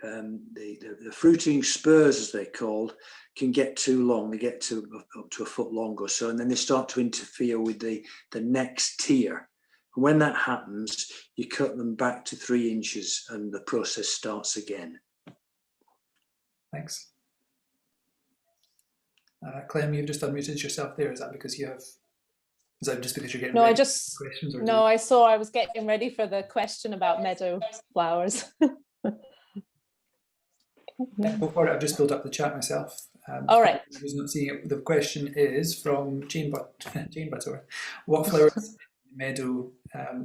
[SPEAKER 2] fruiting spurs, as they're called, can get too long. They get to up to a foot long or so, and then they start to interfere with the next tier. And when that happens, you cut them back to 3 inches and the process starts again.
[SPEAKER 1] Thanks. Clem, you've just unmuted yourself there. Is that because you have... Is that just because you're getting ready for questions? Or
[SPEAKER 3] No, I saw I was getting ready for the question about meadow flowers.
[SPEAKER 1] Go for it. I've just built up the chat myself.
[SPEAKER 3] All right.
[SPEAKER 1] Who's not seeing it, the question is from Jane Butterworth. What flowers in the meadow?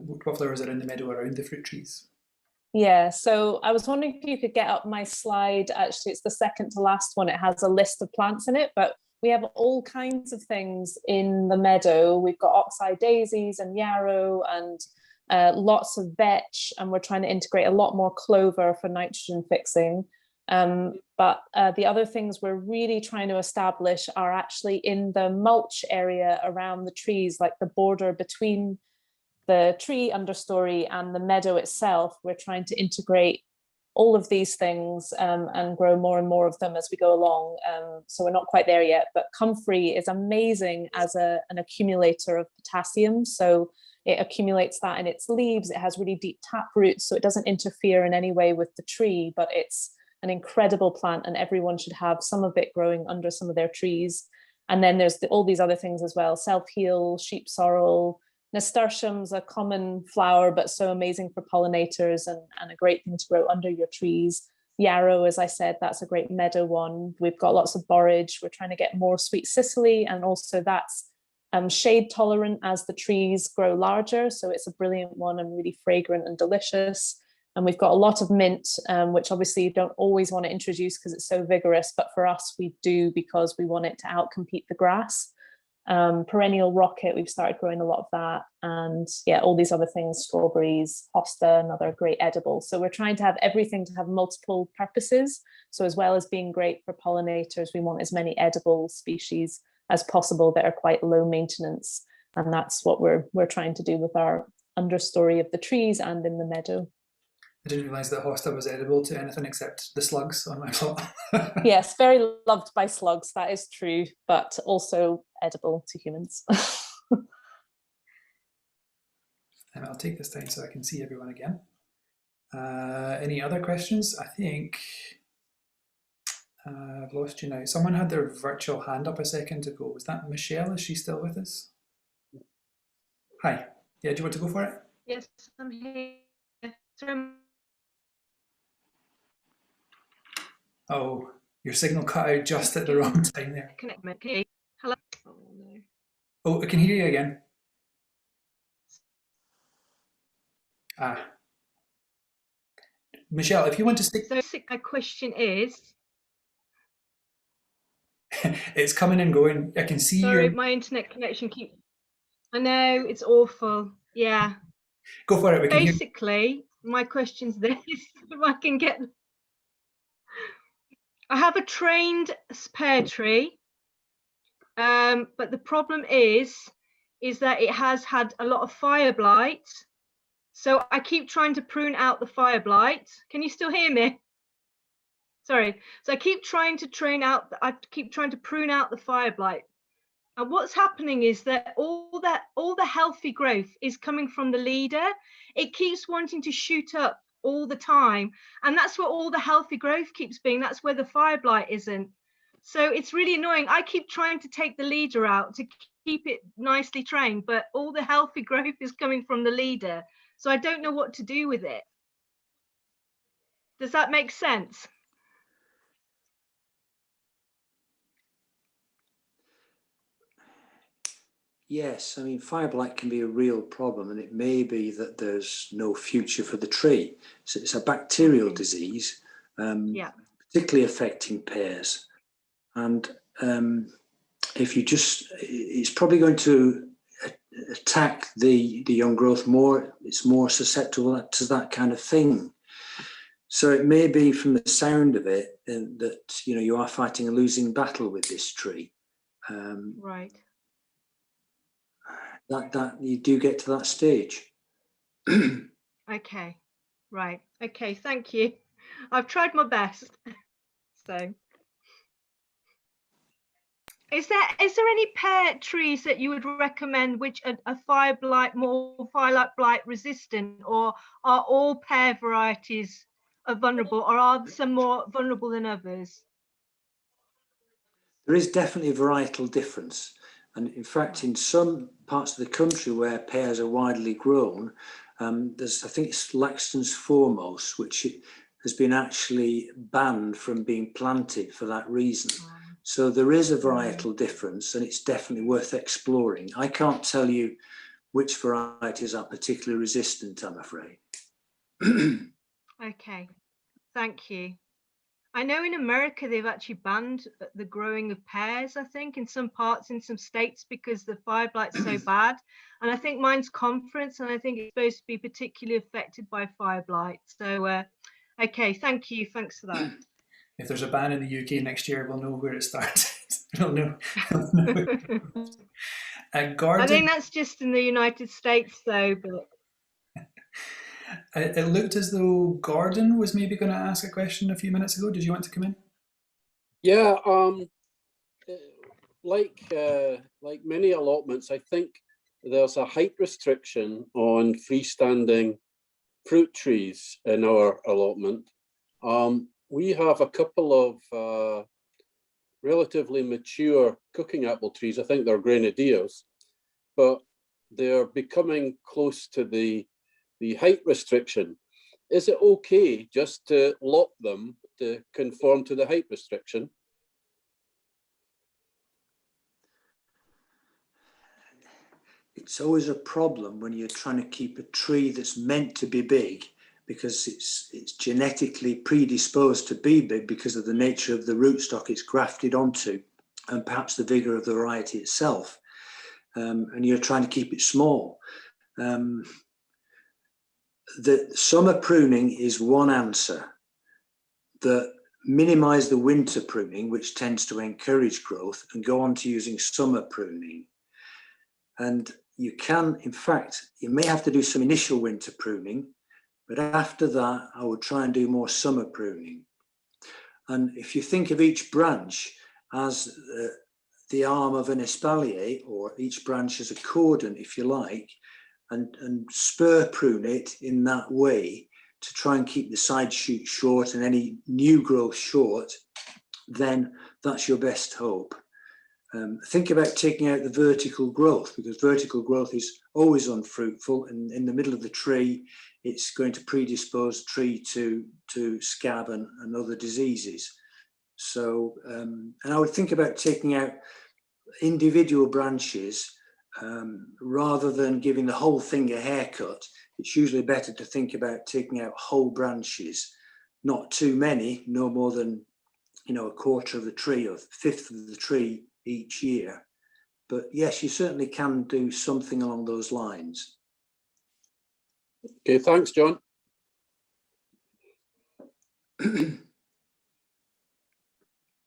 [SPEAKER 1] What flowers are in the meadow around the fruit trees?
[SPEAKER 3] Yeah, so I was wondering if you could get up my slide. Actually, it's the second to last one. It has a list of plants in it, but we have all kinds of things in the meadow. We've got oxeye daisies and yarrow and lots of vetch, and we're trying to integrate a lot more clover for nitrogen fixing. But the other things we're really trying to establish are actually in the mulch area around the trees, like the border between the tree understory and the meadow itself. We're trying to integrate all of these things and grow more and more of them as we go along. So we're not quite there yet, but comfrey is amazing as an accumulator of potassium. So it accumulates that in its leaves. It has really deep tap roots, so it doesn't interfere in any way with the tree, but it's an incredible plant and everyone should have some of it growing under some of their trees. And then there's all these other things as well: self-heal, sheep sorrel. Nasturtium's a common flower, but so amazing for pollinators and a great thing to grow under your trees. Yarrow, as I said, that's a great meadow one. We've got lots of borage. We're trying to get more sweet Sicily, and also that's shade tolerant as the trees grow larger. So it's a brilliant one and really fragrant and delicious. And we've got a lot of mint, which obviously you don't always want to introduce because it's so vigorous, but for us we do because we want it to outcompete the grass. Perennial rocket, we've started growing a lot of that, and yeah, all these other things, strawberries, hosta, another great edible. So we're trying to have everything to have multiple purposes. So as well as being great for pollinators, we want as many edible species as possible that are quite low maintenance, and that's what we're trying to do with our understory of the trees and in the meadow.
[SPEAKER 1] I didn't realise that hosta was edible to anything except the slugs on my plot.
[SPEAKER 3] Yes, very loved by slugs, that is true, but also edible to humans.
[SPEAKER 1] And I'll take this down so I can see everyone again. Any other questions? I think I've lost you now. Someone had their virtual hand up a second ago. Was that Michelle? Is she still with us? Hi. Yeah, do you want to go for it?
[SPEAKER 5] Yes, I'm here. Sorry.
[SPEAKER 1] Oh, your signal cut out just at the wrong time there.
[SPEAKER 5] Hello. Oh no.
[SPEAKER 1] Oh, I can hear you again. Ah. Michelle, if you want to stick...
[SPEAKER 5] So my question is...
[SPEAKER 1] It's coming and going. I can see
[SPEAKER 5] Sorry,
[SPEAKER 1] your...
[SPEAKER 5] my internet connection keeps... I know, it's awful. Yeah.
[SPEAKER 1] Go for it. We can hear...
[SPEAKER 5] Basically, my question's this, if I can get... I have a trained pear tree, but the problem is that it has had a lot of fire blight. So I keep trying to prune out the fire blight. Can you still hear me? Sorry. So I keep trying to prune out the fire blight. And what's happening is that all the healthy growth is coming from the leader. It keeps wanting to shoot up all the time, and that's where all the healthy growth keeps being. That's where the fire blight isn't. So it's really annoying. I keep trying to take the leader out to keep it nicely trained, but all the healthy growth is coming from the leader. So I don't know what to do with it. Does that make sense?
[SPEAKER 2] Yes, I mean, fire blight can be a real problem, and it may be that there's no future for the tree. So it's a bacterial disease, particularly affecting pears. And if you just, it's probably going to attack the young growth more. It's more susceptible to that kind of thing. So it may be, from the sound of it, that you are fighting a losing battle with this tree.
[SPEAKER 5] Right.
[SPEAKER 2] That you do get to that stage.
[SPEAKER 5] Okay. Right. Okay. Thank you. I've tried my best. So, is there any pear trees that you would recommend which are more fire blight resistant, or are all pear varieties vulnerable, or are some more vulnerable than others?
[SPEAKER 2] There is definitely a varietal difference. And in fact, in some parts of the country where pears are widely grown, there's, I think it's Laxton's foremost, which has been actually banned from being planted for that reason. So there is a varietal difference, and it's definitely worth exploring. I can't tell you which varieties are particularly resistant, I'm afraid.
[SPEAKER 5] Okay, thank you. I know in America they've actually banned the growing of pears, I think, in some parts, in some states, because the fire blight's so bad. And I think mine's conference, and I think it's supposed to be particularly affected by fire blight. So, okay, thank you. Thanks for that.
[SPEAKER 1] If there's a ban in the UK next year, we'll know where it started. We'll know. Gordon,
[SPEAKER 5] I think that's just in the United States, though. But
[SPEAKER 1] it looked as though Gordon was maybe going to ask a question a few minutes ago. Did you want to come in?
[SPEAKER 6] Yeah, like many allotments, I think there's a height restriction on freestanding fruit trees in our allotment. We have a couple of relatively mature cooking apple trees. I think they're grenadiers, but they're becoming close to the height restriction. Is it okay just to lock them to conform to the height restriction?
[SPEAKER 2] It's always a problem when you're trying to keep a tree that's meant to be big, because it's genetically predisposed to be big because of the nature of the rootstock it's grafted onto, and perhaps the vigor of the variety itself. And you're trying to keep it small. The summer pruning is one answer. Minimize the winter pruning, which tends to encourage growth, and go on to using summer pruning. And you can, in fact, you may have to do some initial winter pruning, But after that, I would try and do more summer pruning. And if you think of each branch as the arm of an espalier, or each branch as a cordon, if you like, and spur prune it in that way to try and keep the side shoot short and any new growth short, then that's your best hope. Think about taking out the vertical growth, because vertical growth is always unfruitful, and in the middle of the tree, it's going to predispose the tree to scab and other diseases. So, and I would think about taking out individual branches rather than giving the whole thing a haircut. It's usually better to think about taking out whole branches, not too many, no more than, you know, a quarter of the tree or a fifth of the tree each year. But yes, you certainly can do something along those lines.
[SPEAKER 6] Okay, thanks, John.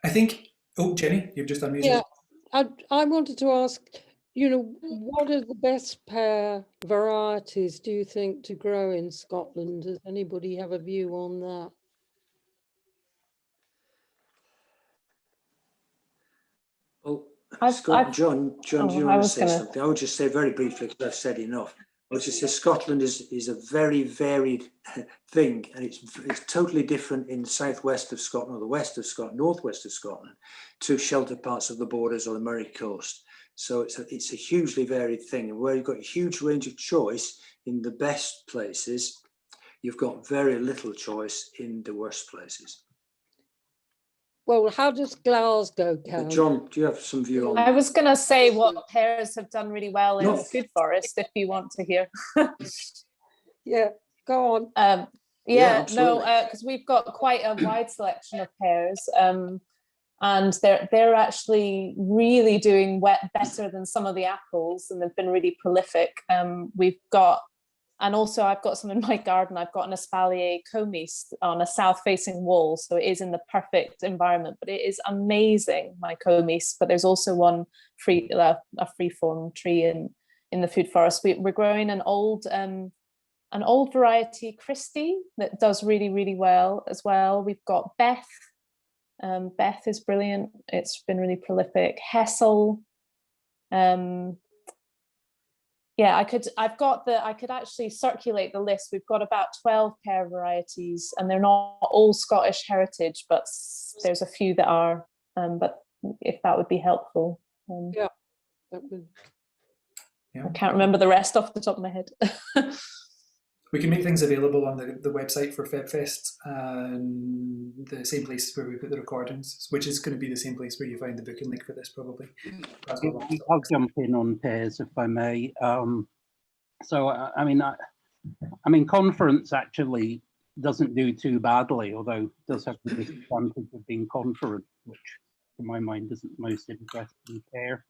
[SPEAKER 1] I think, oh, Jenny, you've just unmuted.
[SPEAKER 7] Yeah, I wanted to ask, you know, what are the best pear varieties, do you think, to grow in Scotland? Does anybody have a view on that?
[SPEAKER 2] Well, John, do you want to say something? I would just say very briefly, because I've said enough. I would just say Scotland is a very varied thing, and it's totally different in the southwest of Scotland, or the west of Scotland, northwest of Scotland, to sheltered parts of the borders or the Murray coast. So it's a hugely varied thing, and where you've got a huge range of choice in the best places, you've got very little choice in the worst places.
[SPEAKER 7] Well, how does Glasgow count?
[SPEAKER 2] John, do you have some view on that?
[SPEAKER 3] I was going to say what pears have done really well in the food forest, if you want to hear.
[SPEAKER 7] Yeah, go on.
[SPEAKER 3] Yeah, no, because we've got quite a wide selection of pears, and they're actually really doing better than some of the apples, and they've been really prolific. We've got, and also I've got some in my garden. I've got an espalier commis on a south-facing wall, so it is in the perfect environment. But it is amazing, my commis. But there's also one a free-form tree in the food forest. We're growing an old variety, Christie, that does really, really well as well. We've got Beth. Beth is brilliant. It's been really prolific. Hessel. Yeah, I could actually circulate the list. We've got about 12 pear varieties, and they're not all Scottish heritage, but there's a few that are. But if that would be helpful.
[SPEAKER 7] Yeah, that would.
[SPEAKER 1] Yeah.
[SPEAKER 3] I can't remember the rest off the top of my head.
[SPEAKER 1] We can make things available on the website for FebFest, the same place where we put the recordings, which is going to be the same place where you find the booking link for this, probably.
[SPEAKER 4] I'll jump in on pears if I may. So I mean, conference actually doesn't do too badly, although it does have the disadvantage of being conference, which to my mind isn't the most interesting pear.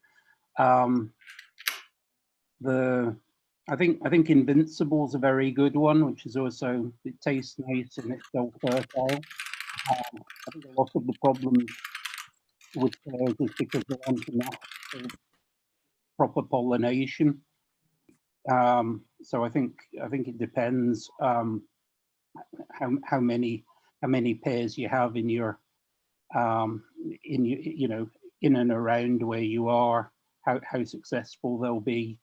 [SPEAKER 4] I think Invincible is a very good one, which is also, it tastes nice and it's still fertile. I think a lot of the problems with pears is because there aren't enough proper pollination. So I think it depends how many pears you have in your in and around where you are, how successful they'll be.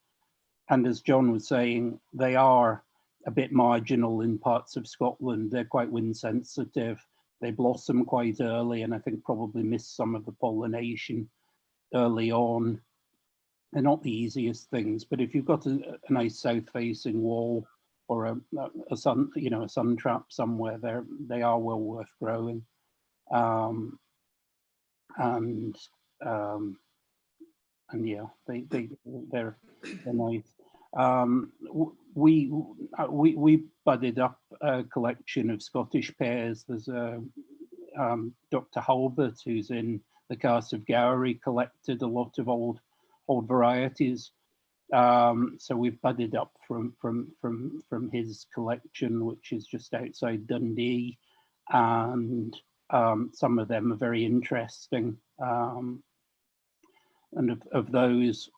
[SPEAKER 4] And as John was saying, they are a bit marginal in parts of Scotland. They're quite wind sensitive. They blossom quite early, and I think probably miss some of the pollination early on. They're not the easiest things, but if you've got a nice south-facing wall or a sun trap somewhere, they are well worth growing. And yeah, they're nice. We budded up a collection of Scottish pears. There's Dr. Halbert, who's in the Castle of Gowrie, collected a lot of old varieties. So we've budded up from his collection, which is just outside Dundee, and some of them are very interesting. And of those,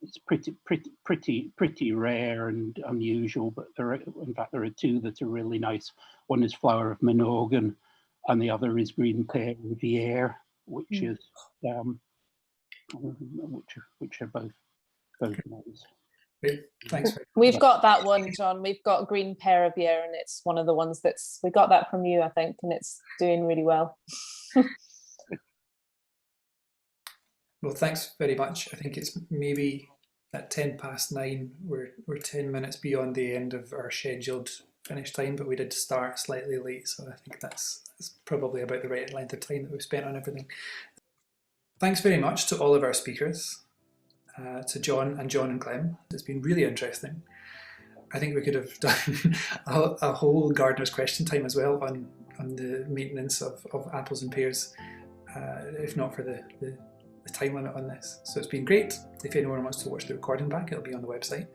[SPEAKER 4] it's pretty rare and unusual, but in fact there are two that are really nice. One is flower of Monoghan, and the other is green pear Riviere, which is which are both nice.
[SPEAKER 1] Great. Thanks.
[SPEAKER 3] We've got that one, John. We've got green pear Riviere, and it's one of the ones we got that from you, I think, and it's doing really well.
[SPEAKER 1] Well, thanks very much. I think it's maybe at 9:10. We're 10 minutes beyond the end of our scheduled finish time, but we did start slightly late, so I think that's probably about the right length of time that we've spent on everything. Thanks very much to all of our speakers, to John and Clem. It's been really interesting. I think we could have done a whole gardener's question time as well on the maintenance of apples and pears, if not for the time limit on this. So it's been great. If anyone wants to watch the recording back, it'll be on the website.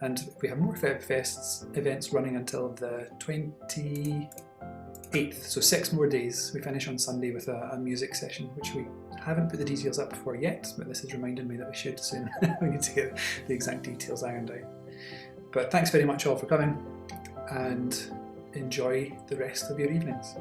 [SPEAKER 1] And we have more FebFest events running until the 28th, so 6 more days. We finish on Sunday with a music session, which we haven't put the details up for yet, but this has reminded me that we should soon. We need to get the exact details ironed out. But thanks very much all for coming, and enjoy the rest of your evenings.